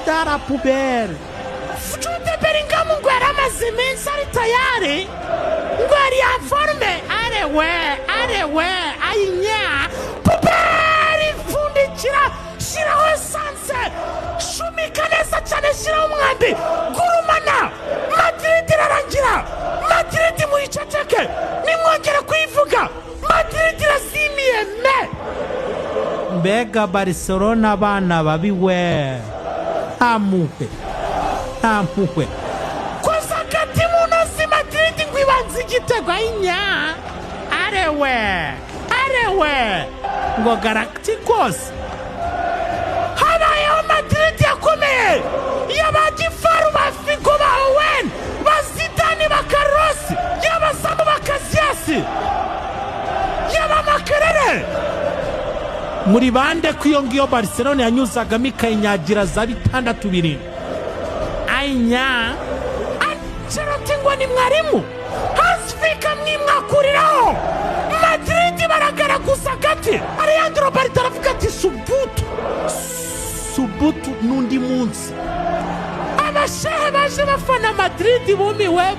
dans la poubelle. Jude Bellingham ngo yaramaze iminsi ari tayari ngo yari yaforme arewe ayinya poubelle ifundikira shiraho esanse shumika neza cyane shiraho umwambi gurumana Madrid irarangira Madrid muyiceceke nimwongera kuyivuga Madrid irazimiye Mbega Barcelona abana babiwe amuhe koza kati munosi Madrid ngo ibanze igitego ayinya arewe ngo Galacticos habayeho Madrid yakomeye y'abagifaru ba Figo ba Owen ba Zidane ba Carlos y'abazamu ba Casillas y'abamakerere muri bande kwiyo ngiyo Barcelona yanyuzagamo ikayinyagira za 6-2 ayinya Ancelotti ngo ni mwarimu hasifika mwimwakuriraho Madrid baragaraguza gati Alejandro Barita aravuga ati subutu n'undi munsi abashehe baje bafana Madrid bumiwe